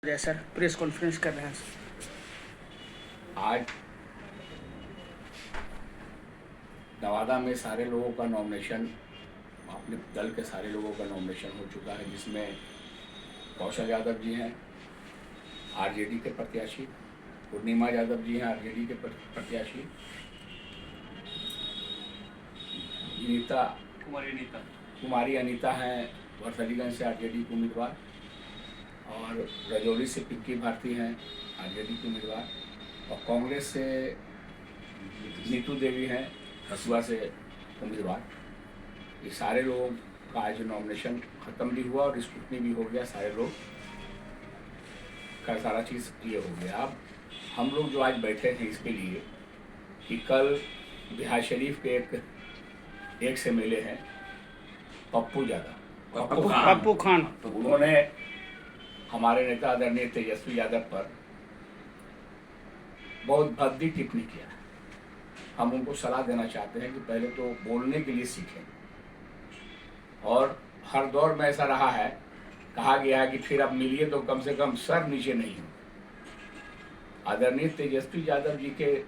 Sir press conference कर रहे हैं। आज नवादा में सारे लोगों का नॉमिनेशन, अपने दल के सारे लोगों का नॉमिनेशन हो चुका है, जिसमें कौशल यादव जी हैं आरजेडी के प्रत्याशी, पूर्णिमा यादव जी हैं आरजेडी के प्रत्याशी, कुमारी अनीता हैं वरसलीगंज से आरजेडी के उम्मीदवार, और रजौली से पिंकी भारती हैं आरजेडी की उम्मीदवार, और कांग्रेस से नीतू देवी हैं हसुआ से उम्मीदवार। ये सारे लोगों का आज नॉमिनेशन ख़त्म भी हुआ और स्क्रूटनी भी हो गया, सारे लोग का सारा चीज़ ये हो गया। अब हम लोग जो आज बैठे थे इसके लिए कि कल बिहार शरीफ के एक से मिले हैं पप्पू खान, उन्होंने हमारे नेता आदरणीय तेजस्वी यादव पर बहुत भद्दी टिप्पणी किया। हम उनको सलाह देना चाहते हैं कि पहले तो बोलने के लिए सीखें, और हर दौर में ऐसा रहा है, कहा गया है कि फिर अब मिलिए तो कम से कम सर नीचे नहीं हो। आदरणीय तेजस्वी यादव जी के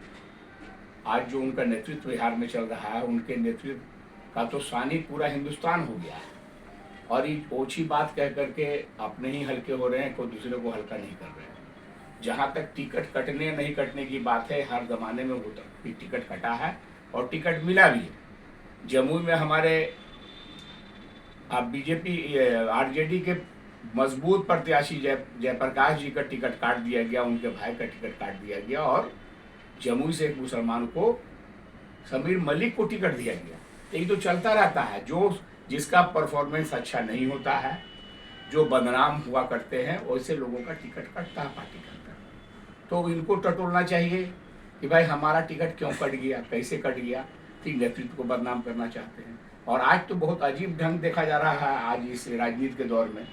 आज जो उनका नेतृत्व बिहार में चल रहा है, उनके नेतृत्व का तो सानी पूरा हिंदुस्तान हो गया है, और ये ओछी बात कह करके अपने ही हल्के हो रहे हैं, कोई दूसरे को हल्का नहीं कर रहे हैं। जहाँ तक टिकट कटने नहीं कटने की बात है, हर जमाने में वो टिकट कटा है और टिकट मिला भी है। जमुई में हमारे बीजेपी आरजेडी के मजबूत प्रत्याशी जयप्रकाश जी का टिकट काट दिया गया, उनके भाई का टिकट काट दिया गया, और जमुई से एक मुसलमान को समीर मलिक को टिकट दिया गया। यही तो चलता रहता है, जिसका परफॉर्मेंस अच्छा नहीं होता है, जो बदनाम हुआ करते हैं, वैसे लोगों का टिकट कटता है पार्टी के अंदर। तो इनको टटोलना चाहिए कि भाई हमारा टिकट क्यों कट गया, कैसे कट गया, कि नेतृत्व को बदनाम करना चाहते हैं। और आज तो बहुत अजीब ढंग देखा जा रहा है आज इस राजनीति के दौर में,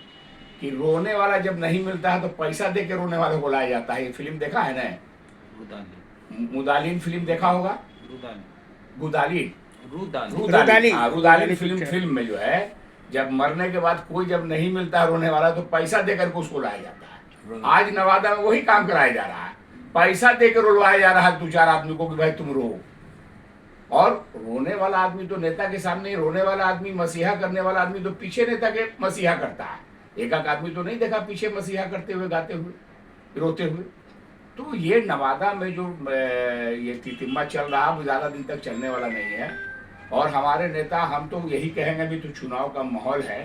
कि रोने वाला जब नहीं मिलता है तो पैसा दे के रोने वाले को लाया जाता है। ये फिल्म देखा है ना, मुदालिन फिल्म देखा होगा, रुदालिन फिल्म में जो है, जब मरने के बाद कोई जब नहीं मिलता रोने वाला तो पैसा देकर के उसको लाया जाता है। आज नवादा में वही काम कराया जा रहा है, पैसा देकर रुलवाया जा रहा है दो चार आदमी को कि भाई तुम रो। और रोने वाला आदमी तो नेता के सामने ही, रोने वाला आदमी, मसीहा करने वाला आदमी तो पीछे नेता के मसीहा करता है। एक आदमी तो नहीं देखा पीछे मसीहा करते हुए, गाते हुए, रोते हुए। तो ये नवादा में जो ये तितिम्मा चल रहा है वो ज़्यादा दिन तक चलने वाला नहीं है। और हमारे नेता, हम तो यही कहेंगे, अभी तो चुनाव का माहौल है,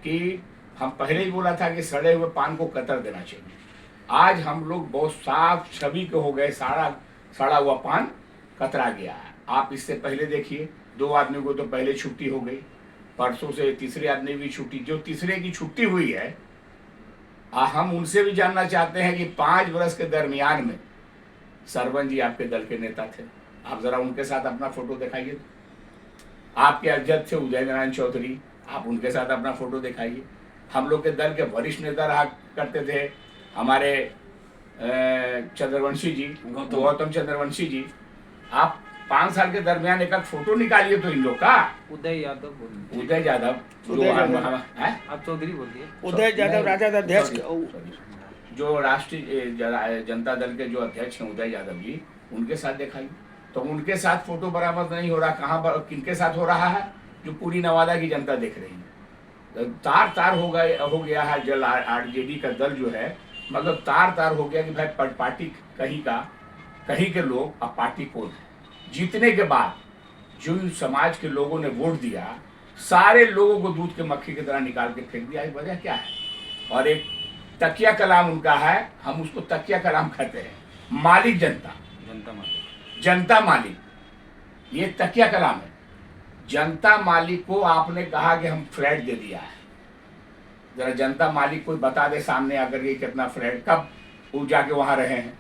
कि हम पहले ही बोला था कि सड़े हुए पान को कतर देना चाहिए। आज हम लोग बहुत साफ छवि के हो गए, सड़ा हुआ पान कतरा गया है। आप इससे पहले देखिए, 2 आदमी को तो पहले छुट्टी हो गई, परसों से तीसरे आदमी भी छुट्टी, जो तीसरे की छुट्टी हुई है, हम उनसे भी जानना चाहते हैं कि 5 वर्ष के दरमियान में सरवन जी आपके दल के नेता थे, आप जरा उनके साथ अपना फोटो दिखाइए। आपके अध्यक्ष थे उदय नारायण चौधरी, आप उनके साथ अपना फोटो दिखाइए। हम लोग के दल के वरिष्ठ नेता रहा करते थे हमारे चंद्रवंशी जी, गौतम चंद्रवंशी जी, आप 5 साल के दरमियान एक फोटो निकालिए तो इन लोग का। उदय यादव आप चौधरी बोलिए। उदय यादव राजद अध्यक्ष, जो राष्ट्रीय जनता दल के जो अध्यक्ष हैं उदय यादव जी, उनके साथ दिखाइए। तो उनके साथ फोटो बरामद नहीं हो रहा, कहाँ पर किनके साथ हो रहा है, जो पूरी नवादा की जनता देख रही है। तार हो गया है जल आरजेडी का दल जो है, मतलब तार हो गया कि भाई पार्टी कहीं के लोग, अब पार्टी कौन है। जीतने के बाद जो समाज के लोगों ने वोट दिया, सारे लोगों को दूध के मक्खी की तरह निकाल के फेंक दिया। वजह क्या है? और एक तकिया कलाम उनका है, हम उसको तकिया कलाम कहते हैं, मालिक जनता मालिक, ये तकिया कलाम है। जनता मालिक को आपने कहा कि हम फ्लैट दे दिया है, जरा जनता मालिक को बता दे सामने आकर के कितना फ्लैट, कब वो जाके वहां रहे हैं।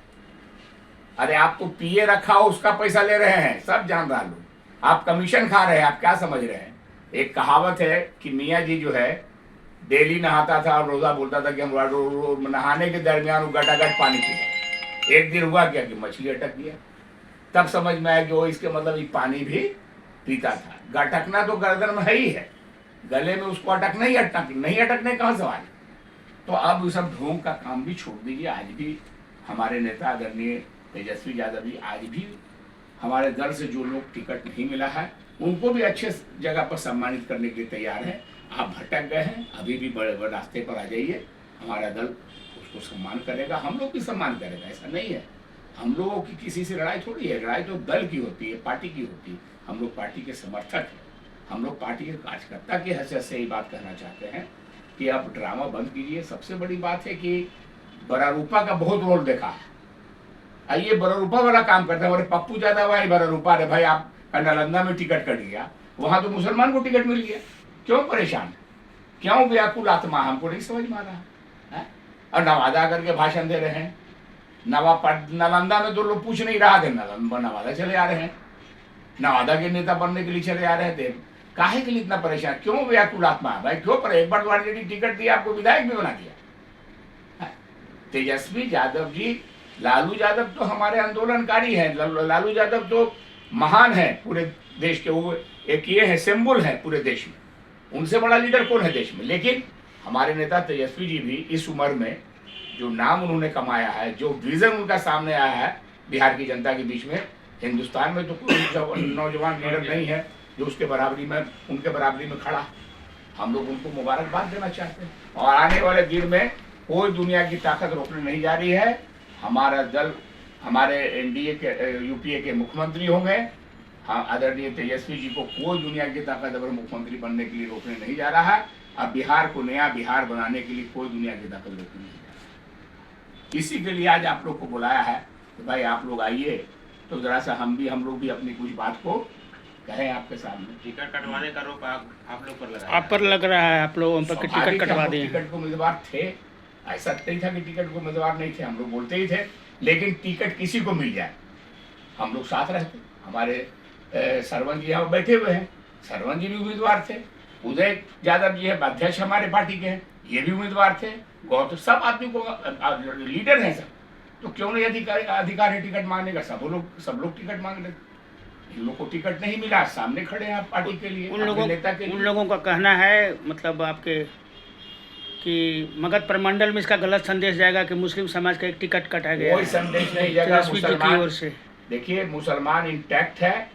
अरे आपको पीए रखा हो उसका पैसा ले रहे हैं, सब जान रहा लोग, आप कमीशन खा रहे हैं, आप क्या समझ रहे हैं। एक कहावत है कि मियाँ जी जो है डेली नहाता था और रोजा बोलता था कि हम नहाने के दरमियान वो गटागट पानी पीता। एक दिन हुआ क्या कि मछली अटक गया, तब समझ में आया कि वो इसके मतलब ये पानी भी पीता था। गटकना तो गर्दन में है ही है, गले में उसको नहीं अटकने कहाँ सवाल। तो अब ये सब ढोंग का काम भी छोड़ दीजिए। आज भी हमारे नेता आदरणीय तेजस्वी यादव जी, आज भी हमारे दल से जो लोग टिकट नहीं मिला है उनको भी अच्छे जगह पर सम्मानित करने के लिए तैयार है। आप भटक गए हैं, अभी भी बड़े बड़े रास्ते पर आ जाइए, हमारा दल उसको सम्मान करेगा, हम लोग भी सम्मान करेगा। ऐसा नहीं है, हम लोगों की किसी से लड़ाई थोड़ी है, लड़ाई तो दल की होती है, पार्टी की होती है। हम लोग पार्टी के समर्थक हैं, हम लोग पार्टी के कार्यकर्ता की हैसियत से ये बात कहना चाहते हैं कि आप ड्रामा बंद कीजिए। सबसे बड़ी बात है कि बरारूपा का बहुत रोल देखा है, आइए बरारूपा वाला काम करते हैं। हमारे पप्पू यादव है बरारूपा, अरे भाई आप नालंदा में टिकट कट गया, वहां तो मुसलमान को टिकट मिल गया, क्यों परेशान, क्यों व्याकुल आत्मा, हमको नहीं समझ में आ रहा है। और नवादा करके भाषण दे रहे हैं, नालंदा में तो लोग पूछ नहीं रहा थे, नवादा चले आ रहे हैं, नवादा के नेता बनने के लिए चले आ रहे थे। काहे के लिए इतना परेशान, क्यों व्याकुल आत्मा भाई, क्यों पर एक बार वाली टिकट दिया, आपको विधायक भी बना दिया। तेजस्वी यादव जी, लालू यादव तो हमारे आंदोलनकारी हैं, लालू यादव तो महान है पूरे देश के, वो एक ये है सिंबल है पूरे देश में, उनसे बड़ा लीडर कौन है देश में। लेकिन हमारे नेता तेजस्वी जी भी इस उम्र में जो नाम उन्होंने कमाया है, जो विजन उनका सामने आया है बिहार की जनता के बीच में, हिंदुस्तान में तो कोई नौजवान लीडर नहीं है जो उसके बराबरी में, उनके बराबरी में खड़ा। हम लोग उनको मुबारकबाद देना चाहते हैं और आने वाले दिन में कोई दुनिया की ताकत रोकने नहीं जा रही है। हमारा दल, हमारे एनडीए के यूपीए के मुख्यमंत्री होंगे। हाँ, आदरणीय तेजस्वी जी को कोई दुनिया की ताकत अगर मुख्यमंत्री बनने के लिए रोकने नहीं जा रहा है। अब बिहार को नया बिहार बनाने के लिए कोई दुनिया की ताकत रोकने नहीं जा रहा। इसी के लिए आज आप लोग को बुलाया है कि भाई आप लोग आइए, तो जरा सा हम लोग भी अपनी कुछ बात को कहें आपके सामने। टिकट कटवाने का रोक आप लोग पर लगा, आप पर लग रहा है, आप लोगों पर टिकट कटवा दिए। टिकट को उम्मीदवार थे, ऐसा नहीं था कि टिकट को उम्मीदवार नहीं थे, हम लोग बोलते ही थे, लेकिन टिकट किसी को मिल जाए हम लोग साथ रहते। हमारे सरवन जी यहाँ बैठे हुए हैं, सरवन जी भी उम्मीदवार थे, उदय यादव जी है अध्यक्ष हमारे पार्टी के हैं, ये भी उम्मीदवार थे, गौतम, सब आदमी को लीडर हैं सब, तो क्यों नहीं अधिकार है टिकट मांगने का। सब लोग टिकट मांग रहे, इन लोग को टिकट नहीं मिला, सामने खड़े हैं आप पार्टी के लिए, उन लोगों का कहना है, मतलब आपके कि मगध प्रमंडल में इसका गलत संदेश जाएगा कि मुस्लिम समाज का एक टिकट कटा गया। कोई संदेश नहीं जाएगा मुसलमान से। देखिए मुसलमान इंटैक्ट है,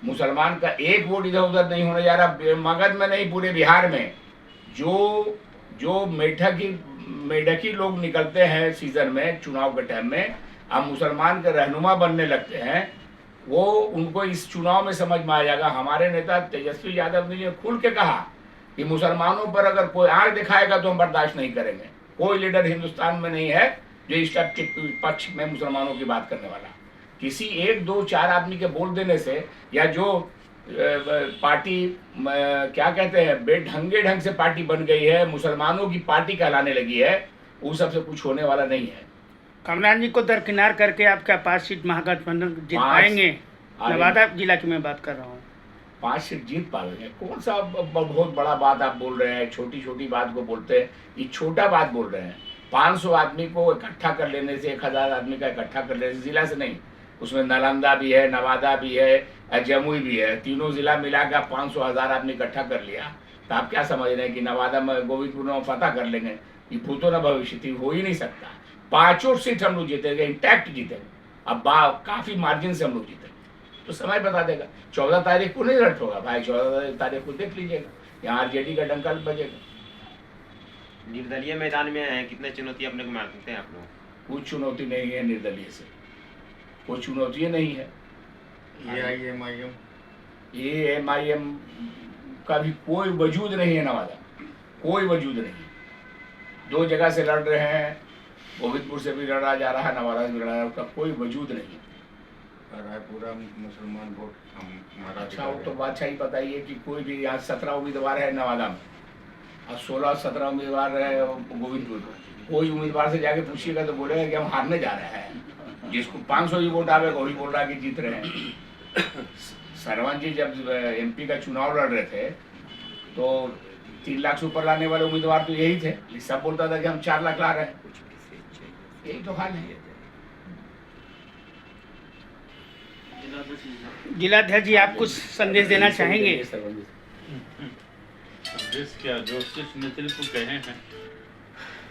मुसलमान का एक वोट इधर उधर नहीं होने जा रहा, मगध में नहीं पूरे बिहार में। जो मेढकी लोग निकलते हैं सीजन में, चुनाव के टाइम में, अब मुसलमान के रहनुमा बनने लगते हैं, वो उनको इस चुनाव में समझ में आ जाएगा। हमारे नेता तेजस्वी यादव ने खुल के कहा कि मुसलमानों पर अगर कोई आंख दिखाएगा तो हम बर्दाश्त नहीं करेंगे। कोई लीडर हिंदुस्तान में नहीं है जो इस टाइप के पक्ष में मुसलमानों की बात करने वाला। किसी एक दो चार आदमी के बोल देने से, या जो पार्टी क्या कहते हैं बेढंगे ढंग से पार्टी बन गई है, मुसलमानों की पार्टी कहलाने लगी है, वो सबसे कुछ होने वाला नहीं है। कमलनाथ जी को दरकिनार करके आपका 5 सीट महागठबंधन जीत पाएंगे? नवादा जिला की मैं बात कर रहा हूँ। 5 सीट जीत पाएंगे, कौन सा बहुत बड़ा बात आप बोल रहे हैं, छोटी छोटी बात को बोलते हैं, ये छोटा बात बोल रहे हैं। 500 आदमी को इकट्ठा कर लेने से, 1000 आदमी का इकट्ठा कर लेने से, जिला से नहीं, उसमें नालंदा भी है, नवादा भी है, जमुई भी है, तीनों जिला मिलाकर 500,000 आदमी इकट्ठा कर लिया, तो आप क्या समझ रहे हैं कि नवादा में गोविंदपुर में फतह कर लेंगे? ये भूतो न भविष्य हो ही नहीं सकता। 5 सीट हम लोग जीतेंगे, इंटैक्ट जीतेंगे, अब काफी मार्जिन से हम लोग जीतेंगे, तो समय बता देगा। 14 तारीख को नहीं रिजल्ट होगा भाई, 14 तारीख को देख लीजिएगा, यहाँ आरजेडी का डंका बजेगा। निर्दलीय मैदान में है, कितने चुनौती अपने को मानते हैं आप लोग? कुछ चुनौती नहीं है निर्दलीय से, कोई चुनौती नहीं है। ये MIM का भी कोई वजूद नहीं है नवादा, कोई वजूद नहीं। 2 जगह से लड़ रहे हैं, गोविंदपुर से भी लड़ा जा रहा है, नवादा से भी लड़ा जा रहा है, उसका कोई वजूद नहीं है। पूरा मुसलमान वोट हमारा। अच्छा, वो तो बात सही बताइए कि कोई भी यहाँ 17 उम्मीदवार है नवादा में, और 16-17 उम्मीदवार है गोविंदपुर में। कोई उम्मीदवार से जाके पूछिएगा तो बोलेगा कि हम हारने जा रहे हैं, जिसको 500 ही वोट आवेगा वही बोल रहा है कि जीत रहे हैं। सरवन जी जब MP का चुनाव लड़ रहे थे तो 3 लाख से ऊपर लाने वाले उम्मीदवार तो यही थे, सब बोलता था कि हम 4 लाख ला रहे हैं, यही तो हाल है। जिलाध्यक्ष जी, आप कुछ संदेश देना चाहेंगे? संदेश क्या, जो शीर्ष नेतृत्व कहे हैं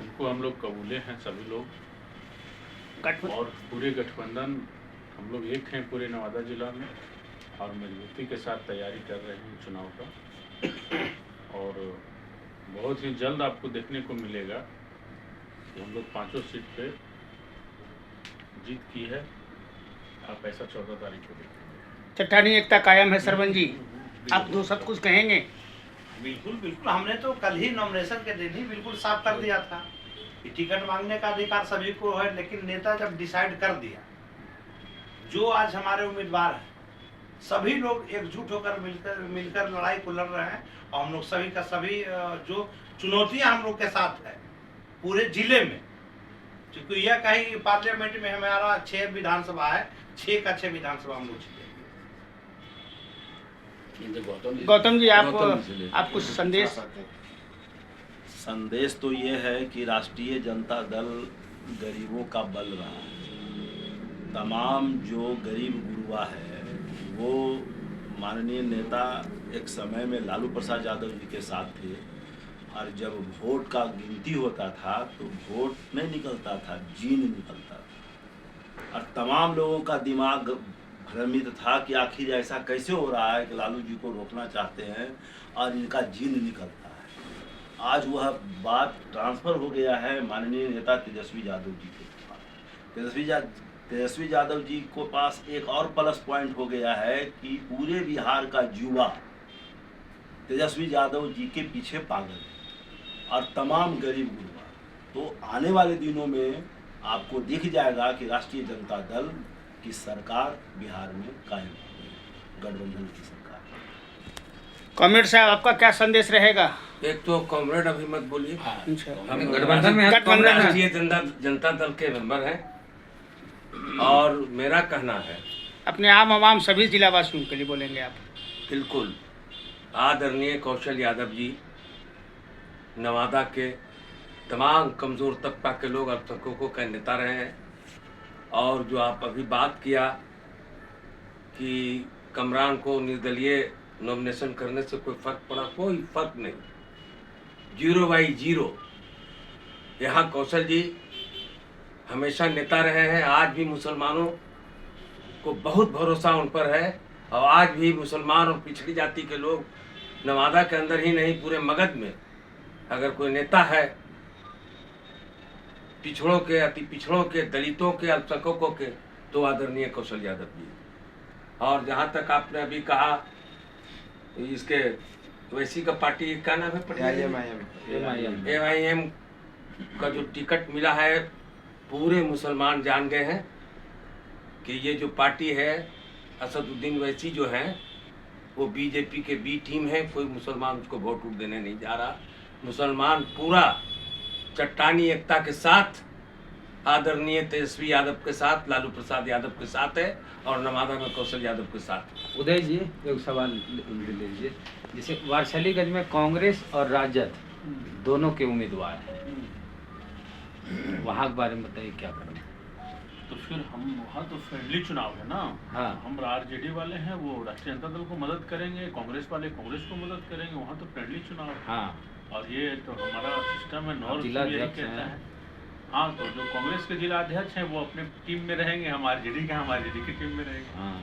उनको हम लोग कबूले हैं सभी लोग, गठबंधन और पूरे गठबंधन हम लोग एक हैं पूरे नवादा जिला में, और मजबूती के साथ तैयारी कर रहे हैं चुनाव का। और बहुत ही जल्द आपको देखने को मिलेगा कि हम लोग 5 सीट पे जीत की है। आप ऐसा 14 तारीख को देखेंगे। चट्टानी एकता कायम है। सरपंच जी, आप 2 शब्द कुछ कहेंगे? बिल्कुल बिल्कुल, हमने तो कल ही नॉमिनेशन के दिन ही बिल्कुल साफ कर दिया था कि टिकट मांगने का अधिकार सभी को है, लेकिन नेता जब डिसाइड कर दिया, जो आज हमारे उम्मीदवार हैं सभी लोग एकजुट होकर मिलकर लड़ाई को लड़ रहे हैं, और हम लोग सभी का सभी जो चुनौतियां हम लोग के साथ है पूरे जिले में, क्योंकि यह कहीं पार्लियामेंट में हमारा 6 विधानसभा है, 6 का 6 विधानसभा हम लोग जीतेंगे। गौतम जी, आप कुछ संदेश तो ये है कि राष्ट्रीय जनता दल गरीबों का बल रहा है। तमाम जो गरीब गुरुआ है वो माननीय नेता एक समय में लालू प्रसाद यादव जी के साथ थे, और जब वोट का गिनती होता था तो वोट नहीं निकलता था, जीन निकलता था, और तमाम लोगों का दिमाग भ्रमित था कि आखिर ऐसा कैसे हो रहा है कि लालू जी को रोकना चाहते हैं और इनका जीन निकलता है। आज वह बात ट्रांसफ़र हो गया है माननीय नेता तेजस्वी यादव जी के पास। तेजस्वी यादव जी को पास एक और प्लस पॉइंट हो गया है कि पूरे बिहार का युवा तेजस्वी यादव जी के पीछे पागल है, और तमाम गरीब गुरुआ। तो आने वाले दिनों में आपको दिख जाएगा कि राष्ट्रीय जनता दल की सरकार बिहार में कायम होगी, गठबंधन की सरकार। कॉमरेड साहब, आपका क्या संदेश रहेगा? एक तो कॉमरेड अभी मत बोलिए, अच्छा, हम गठबंधन में राष्ट्रीय जनता दल के मेंबर हैं, और मेरा कहना है अपने आम आवाम सभी जिला वासियों के लिए बोलेंगे आप? बिल्कुल, आदरणीय कौशल यादव जी नवादा के तमाम कमज़ोर तबका के लोग अल्पसंख्यकों का नेता रहे हैं, और जो आप अभी बात किया कि कमरान को निर्दलीय नॉमिनेशन करने से कोई फ़र्क पड़ा, कोई फ़र्क नहीं, 0/0। यहाँ कौशल जी हमेशा नेता रहे हैं, आज भी मुसलमानों को बहुत भरोसा उन पर है, और आज भी मुसलमान और पिछड़ी जाति के लोग नवादा के अंदर ही नहीं पूरे मगध में अगर कोई नेता है पिछड़ों के, अति पिछड़ों के, दलितों के, अल्पसंख्यकों के, तो आदरणीय कौशल यादव जी। और जहाँ तक आपने अभी कहा इसके वैसी का पार्टी का नाम है MIM का जो टिकट मिला है, पूरे मुसलमान जान गए हैं कि ये जो पार्टी है असदुद्दीन वैसी जो है वो बीजेपी के बी टीम है, कोई मुसलमान उसको वोट देने नहीं जा रहा। मुसलमान पूरा चट्टानी एकता के साथ, आदरणीय तेजस्वी यादव के साथ, लालू प्रसाद यादव के साथ है, और नवादा में कौशल यादव के साथ। उदय जी, एक सवाल ले लीजिए। जैसे वारसलीगंज में कांग्रेस और राजद दोनों के उम्मीदवार हैं, वहाँ के बारे में बताइए क्या करें? तो फिर हम वहाँ तो फ्रेंडली चुनाव है ना। हाँ। हम आरजेडी वाले हैं, वो राष्ट्रीय जनता दल को मदद करेंगे, कांग्रेस वाले कांग्रेस को मदद करेंगे, वहाँ तो फ्रेंडली चुनाव है। हाँ, और ये तो हमारा सिस्टम है, नॉर्थ जिला यही अध्यक्ष कहता हैं। है। हाँ, तो जो कांग्रेस के जिला अध्यक्ष हैं वो अपने टीम में रहेंगे, हम आरजेडी की टीम में रहेंगे। हाँ।